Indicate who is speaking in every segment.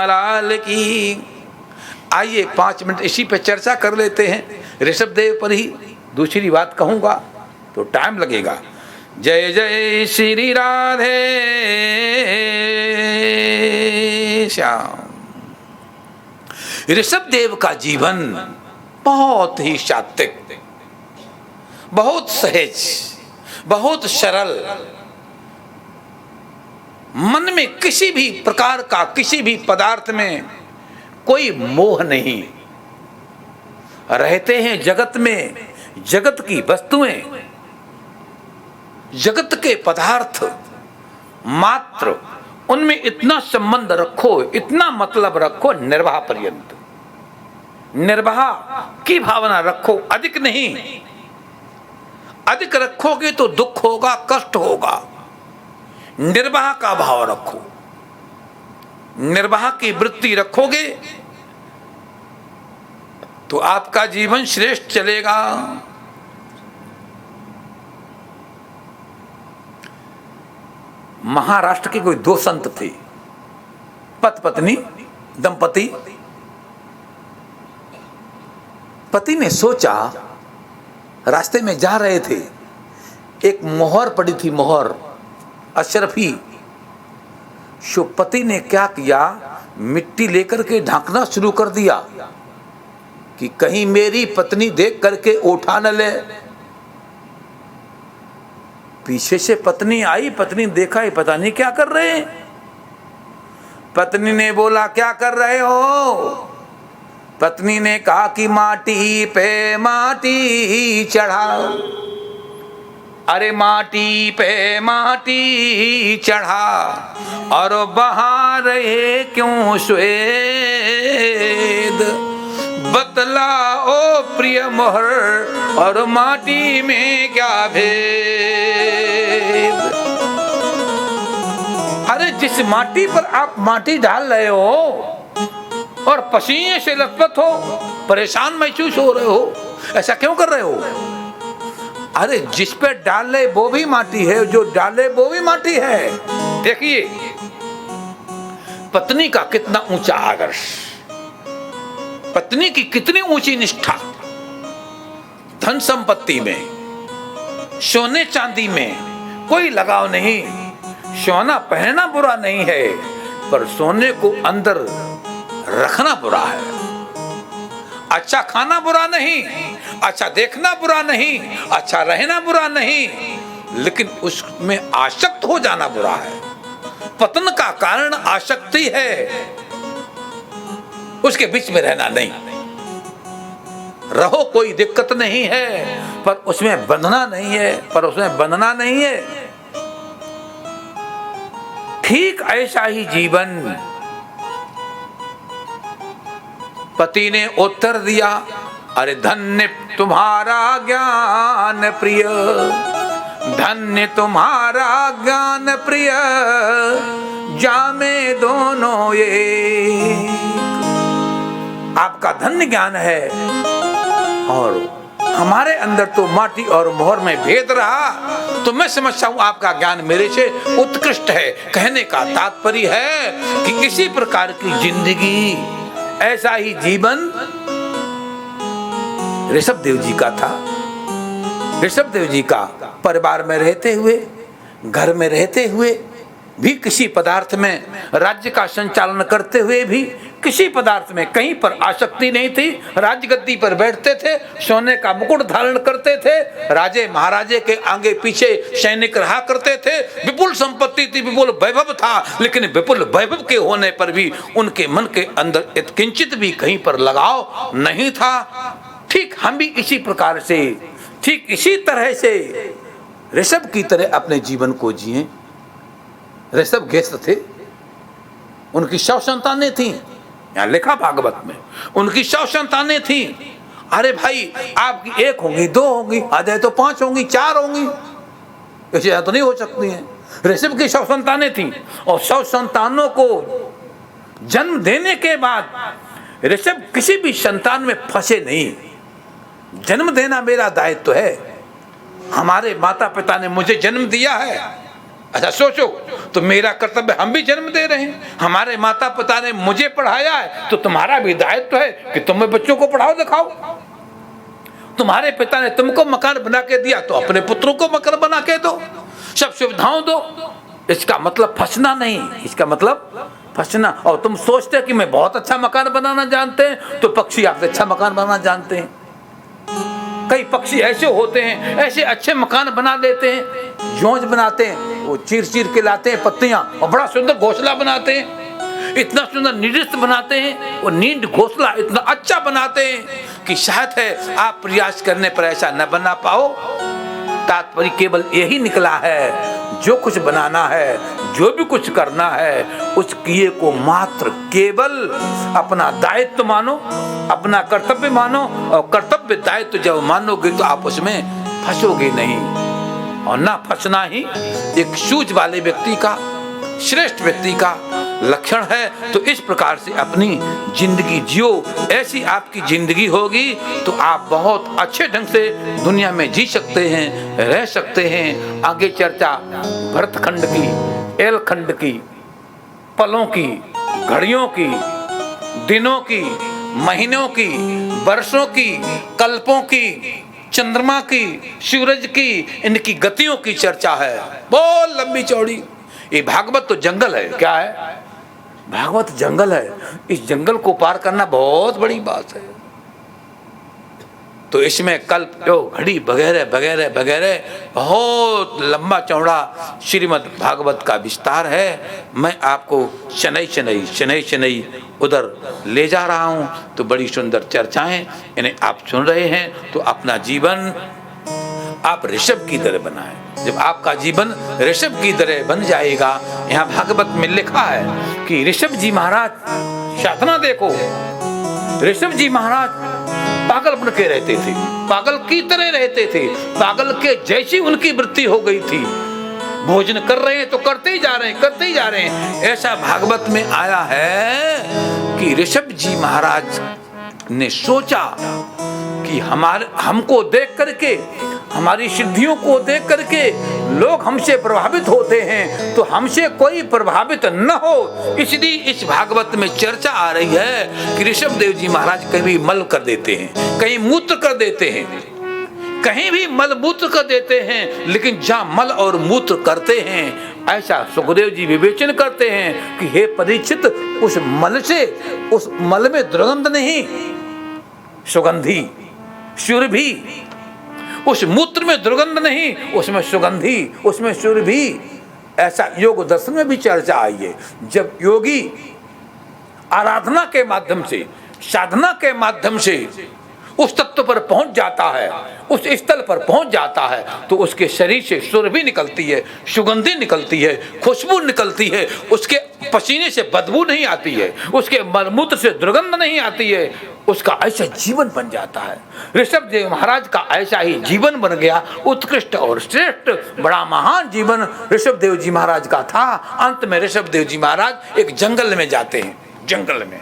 Speaker 1: लाल की। आइए 5 मिनट इसी पे चर्चा कर लेते हैं। ऋषभ देव पर ही दूसरी बात कहूँगा तो टाइम लगेगा। जय जय श्री राधे श्याम। ऋषभ देव का जीवन बहुत ही सात्विक, बहुत सहज, बहुत सरल, मन में किसी भी प्रकार का किसी भी पदार्थ में कोई मोह नहीं। रहते हैं जगत में, जगत की वस्तुएं, जगत के पदार्थ मात्र, उनमें इतना संबंध रखो, इतना मतलब रखो निर्वाह पर्यंत। निर्वाह की भावना रखो, अधिक नहीं। अधिक रखोगे तो दुख होगा, कष्ट होगा। निर्वाह का भाव रखो, निर्वाह की वृत्ति रखोगे तो आपका जीवन श्रेष्ठ चलेगा। महाराष्ट्र के कोई 2 संत थे, पति पत्नी दंपति। पति ने सोचा, रास्ते में जा रहे थे, एक मोहर पड़ी थी, मोहर अशरफी। सो पति ने क्या किया, मिट्टी लेकर के ढांकना शुरू कर दिया कि कहीं मेरी पत्नी देख करके उठा न ले। पीछे से पत्नी आई, पत्नी देखा, ये पता नहीं क्या कर रहे हैं। पत्नी ने बोला, क्या कर रहे हो? पत्नी ने कहा कि माटी पे माटी चढ़ाओ। अरे माटी पे माटी चढ़ा और बहा रहे क्यों स्वेद, बतलाओ प्रिय मोहर और माटी में क्या भेद। अरे जिस माटी पर आप माटी डाल रहे हो और पसीने से लथपथ हो, परेशान महसूस हो रहे हो, ऐसा क्यों कर रहे हो? अरे जिस पे डाले वो भी माटी है, जो डाले वो भी माटी है। देखिए पत्नी का कितना ऊंचा आदर्श, पत्नी की कितनी ऊंची निष्ठा। धन संपत्ति में, सोने चांदी में कोई लगाव नहीं। सोना पहनना बुरा नहीं है, पर सोने को अंदर रखना बुरा है। अच्छा खाना बुरा नहीं, अच्छा देखना बुरा नहीं, अच्छा रहना बुरा नहीं, लेकिन उसमें आसक्त हो जाना बुरा है। पतन का कारण आसक्ति है, उसके बीच में रहना नहीं। रहो कोई दिक्कत नहीं है, पर उसमें बंधना नहीं है, पर उसमें बंधना नहीं है। ठीक ऐसा ही जीवन। पति ने उत्तर दिया, अरे धन्य तुम्हारा ज्ञान प्रिय, धन्य तुम्हारा ज्ञान प्रिय, जामे दोनों ये। आपका धन्य ज्ञान है और हमारे अंदर तो माटी और मोहर में भेद रहा, तो मैं समझता हूं आपका ज्ञान मेरे से उत्कृष्ट है। कहने का तात्पर्य है कि इसी प्रकार की जिंदगी, ऐसा ही जीवन ऋषभ देव जी का था। ऋषभ देव जी का परिवार में रहते हुए, घर में रहते हुए भी, किसी पदार्थ में राज्य का संचालन करते हुए भी किसी पदार्थ में कहीं पर आसक्ति नहीं थी। राजगद्दी पर बैठते थे, सोने का मुकुट धारण करते थे, राजे महाराजे के आगे पीछे सैनिक रहा करते थे, विपुल संपत्ति थी, विपुल वैभव था, लेकिन विपुल वैभव के होने पर भी उनके मन के अंदर किंचित भी कहीं पर लगाव नहीं था। ठीक हम भी इसी प्रकार से, ठीक इसी तरह से ऋषभ की तरह अपने जीवन को जिए। ऋषभ गृहस्थ थे, उनकी 100 संतानें थीं। यहाँ लिखा भागवत में, उनकी 100 संतानें थीं। अरे भाई, आपकी 1 होंगी, 2 होंगी, आधे तो 5 होंगी, 4 होंगी, ऐसे तो नहीं हो सकती हैं। ऋषभ की 100 संतानें थीं और 100 संतानों को जन्म देने के बाद ऋषभ किसी भी संतान में फंसे नहीं। जन्म देना मेरा दायित्व है, हमारे माता पिता ने मुझे जन्म दिया है, अच्छा सोचो, तो मेरा कर्तव्य, हम भी जन्म दे रहे हैं, हमारे माता पिता ने मुझे पढ़ाया है, तो तुम्हारा भी दायित्व है कि तुम्हें बच्चों को पढ़ाओ लिखाओ। तुम्हारे पिता ने तुमको मकान बना के दिया, तो अपने पुत्रों को मकान बना के दो, सब सुविधाओं दो। इसका मतलब फंसना नहीं, इसका मतलब फंसना। और तुम सोचते हो कि मैं बहुत अच्छा मकान बनाना जानते हैं, तो पक्षी आपसे अच्छा मकान बनाना जानते हैं। कई पक्षी ऐसे होते हैं, ऐसे अच्छे मकान बना देते हैं, जोंज बनाते हैं, वो चीर चीर के लाते हैं पत्तियां, और बड़ा सुंदर घोंसला बनाते हैं, इतना सुंदर निर्दिष्ट बनाते हैं, वो नींद घोंसला इतना अच्छा बनाते हैं कि शायद है आप प्रयास करने पर ऐसा न बना पाओ। तात्पर्य केवल यही निकला है, जो कुछ बनाना है, जो भी कुछ करना है, उस किए को मात्र केवल अपना दायित्व मानो, अपना कर्तव्य मानो। और कर्तव्य दायित्व जब मानोगे तो आप उसमें फंसोगे नहीं। और ना फंसना ही एक सूझ वाले व्यक्ति का, श्रेष्ठ व्यक्ति का लक्षण है। तो इस प्रकार से अपनी जिंदगी जियो, ऐसी आपकी जिंदगी होगी तो आप बहुत अच्छे ढंग से दुनिया में जी सकते हैं, रह सकते हैं। आगे चर्चा भरतखंड की, एलखंड की, पलों की, घड़ियों की, दिनों की, महीनों की, वर्षों की, कल्पों की, चंद्रमा की, सूरज की, इनकी गतियों की चर्चा है, बहुत लंबी चौड़ी। ये भागवत तो जंगल है, क्या है? भागवत जंगल है। इस जंगल को पार करना बहुत बड़ी बात है। तो इसमें कल्प, योग, घड़ी वगैरह वगैरह वगैरह बहुत लंबा चौड़ा श्रीमद् भागवत का विस्तार है। मैं आपको शनई उधर ले जा रहा हूँ। तो बड़ी सुंदर चर्चाएं, इन्हें आप सुन रहे हैं। तो अपना जीवन आप ऋषभ की तरह बनाएं। जब आपका जीवन ऋषभ की तरह बन जाएगा, यहाँ भागवत में लिखा है कि ऋषभ जी महाराज साधना देखो, ऋषभ जी महाराज पागल बन के रहते थे, पागल की तरह रहते थे, पागल के जैसी उनकी वृत्ति हो गई थी। भोजन कर रहे हैं तो करते ही जा रहे हैं, करते ही जा रहे हैं। ऐसा भागवत में आया है कि ऋषभ जी महाराज ने सोचा कि हमको देख करके, हमारी सिद्धियों को देख करके लोग हमसे प्रभावित होते हैं, तो हमसे कोई प्रभावित न हो। इसलिए इस भागवत में चर्चा आ रही है कि ऋषभ देव जी महाराज कहीं मल कर देते हैं, कहीं मूत्र कर देते हैं, कहीं भी मल मूत्र कर देते हैं। लेकिन जहाँ मल और मूत्र करते हैं, ऐसा सुखदेव जी विवेचन करते हैं कि हे परीक्षित, उस मल में दुर्गंध नहीं, सुगंधी, सुरभि। उस मूत्र में दुर्गंध नहीं, उसमें सुगंधी, उसमें सुरभि। ऐसा योग दर्शन में भी चर्चा आई है। जब योगी आराधना के माध्यम से, साधना के माध्यम से उस तत्व पर पहुंच जाता है, उस स्थल पर पहुंच जाता है, तो उसके शरीर से सुरभि निकलती है, सुगंधी निकलती है, खुशबू निकलती है, उसके पसीने से बदबू नहीं आती है, उसके मलमूत्र से दुर्गंध नहीं आती है। उसका ऐसा जीवन बन जाता है। ऋषभ देव महाराज का ऐसा ही जीवन बन गया, उत्कृष्ट और श्रेष्ठ, बड़ा महान जीवन ऋषभ देव जी महाराज का था। अंत में ऋषभ देव जी महाराज एक जंगल में जाते हैं, जंगल में,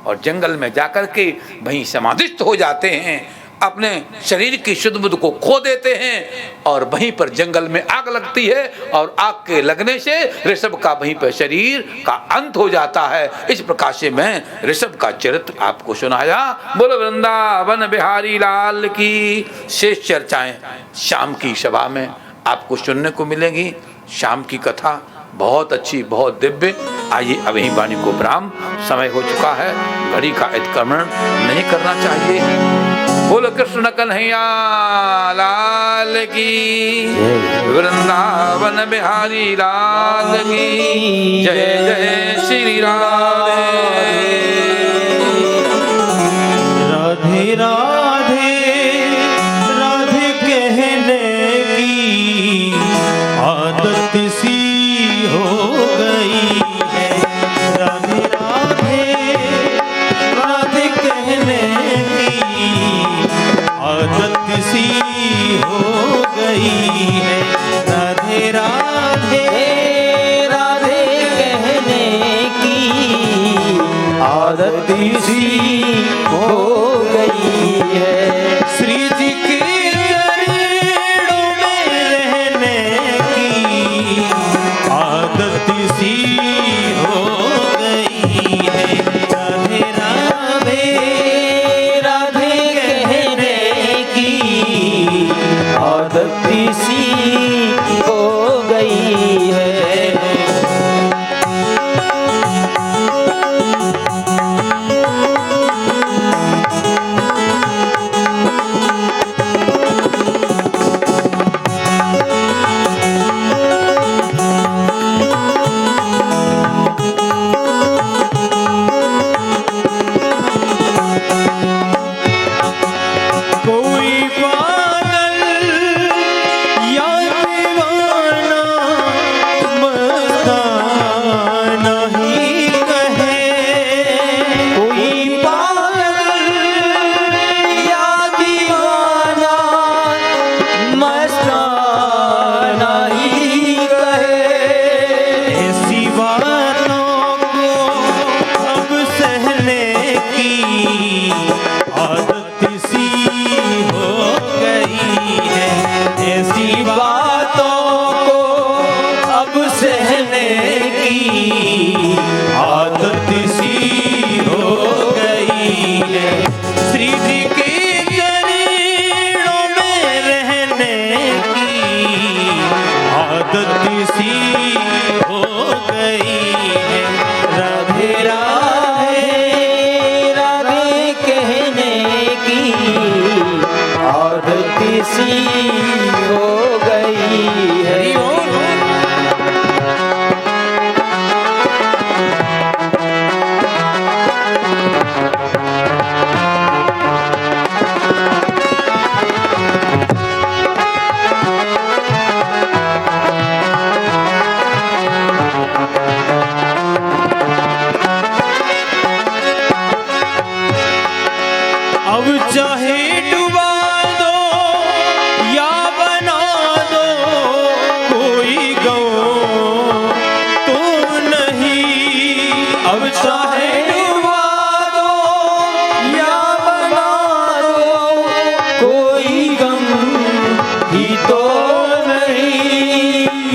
Speaker 1: और जंगल में जाकर के वहीं समाधिस्थ हो जाते हैं, अपने शरीर की शुद्ध बुद्ध को खो देते हैं, और वहीं पर जंगल में आग लगती है, और आग के लगने से ऋषभ का वहीं पर शरीर का अंत हो जाता है। इस प्रकार से मैं ऋषभ का चरित्र आपको सुनाया। बोलो वृंदावन बिहारी लाल की। शेष चर्चाएं शाम की सभा में आपको सुनने को मिलेंगी। शाम की कथा बहुत अच्छी, बहुत दिव्य। आइए अब यहीं वाणी को विराम, समय हो चुका है, घड़ी का अतिक्रमण नहीं करना चाहिए। बोलो कृष्ण कन्हैया लाल की, वृंदावन बिहारी लाल की। जय जय श्री राम।
Speaker 2: राधे राधे राधे कहने की आदत सी हो गई है। राधे राधे राधे कहने की आदत सी हो गई है। राधे राधे राधे कहने की आदत सी हो गई है। श्री जी के चरणों में रहने की
Speaker 3: सी हो गई है।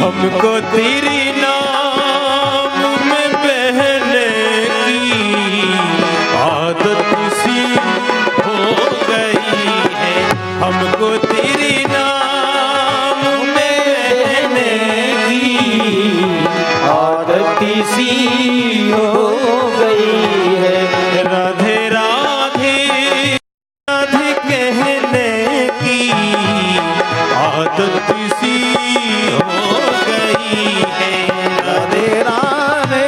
Speaker 2: हमको तेरे नाम में बहने की आदत सी हो गई है। हमको तेरे नाम में बहने की
Speaker 3: आदत सी हो गई है।
Speaker 2: राधे राधे राधे कहने की आदत सी हो गई है। राधे राधे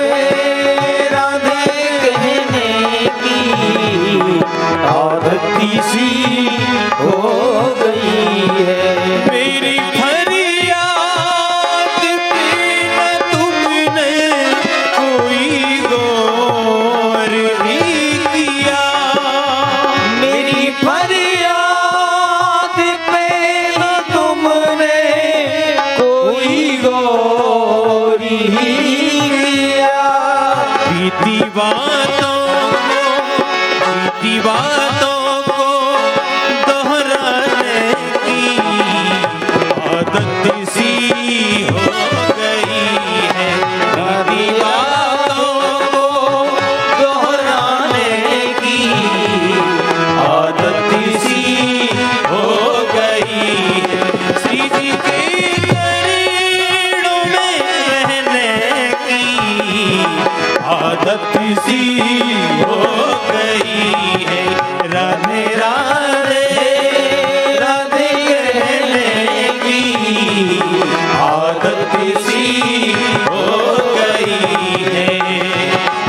Speaker 3: राधे कहने की आदत सी हो गई है।
Speaker 2: मेरी फरियाद पे न तुमने कोई गौर नहीं किया।
Speaker 3: मेरी फरियाद पे न तुमने कोई गौर नहीं किया।
Speaker 2: बीती बातों को दोहराने की आदत सी हो गई है। बीती बातों को दोहराने की आदत सी हो गई है। श्री जी के चरणों में रहने की आदत सी हो गई है। राधे राधे राधे कहने की आदत सी हो गई है।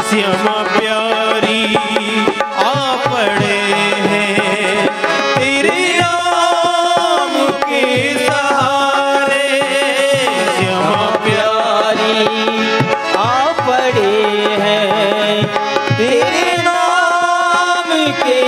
Speaker 2: श्यामा प्यारी आ पड़े हैं तेरे नाम के सहारे। श्यामा
Speaker 3: प्यारी आ पड़े हैं तेरे नाम के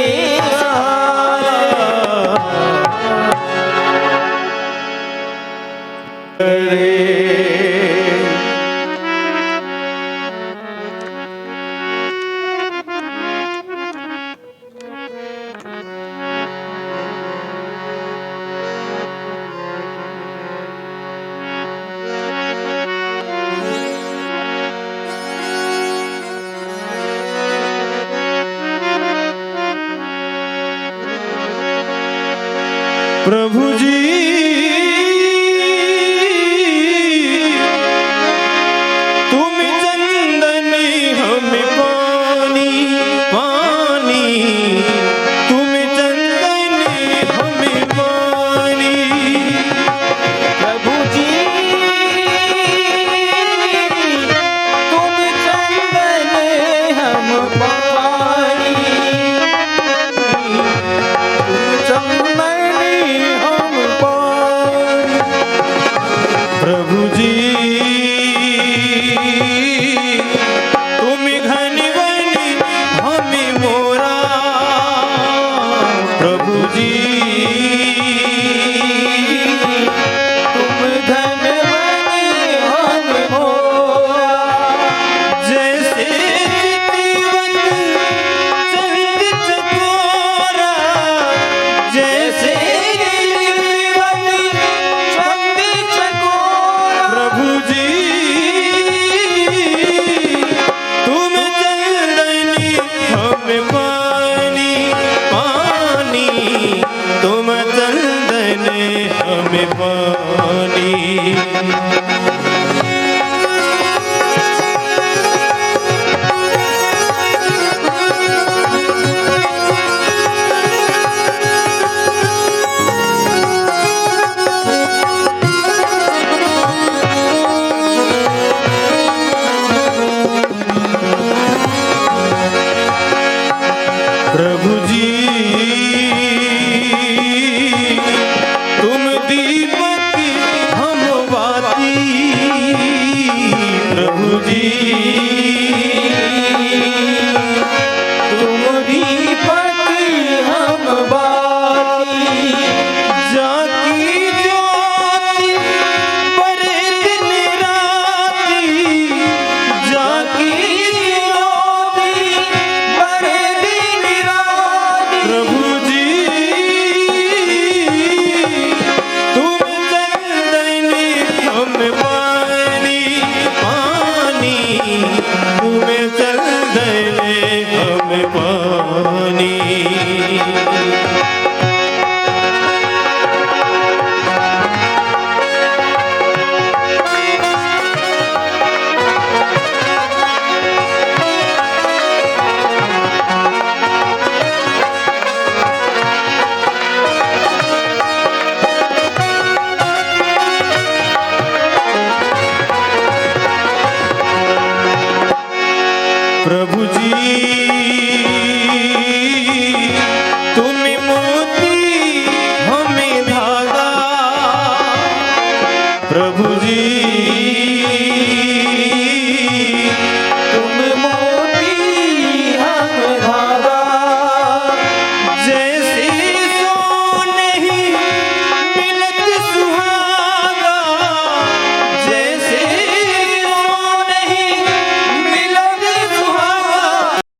Speaker 2: प्रभु जी प्रभु जी तुम दीपक हम बाती, प्रभु जी
Speaker 3: तुम दीपक हम बाती,
Speaker 2: जाकी ज्योति बरे दिन राती, जाकी
Speaker 3: ज्योति बरे दिन राती।
Speaker 2: प्रभु जी तुम चंदन हम पानी पानी, तुम चंदन हम पानी। प्रभु जी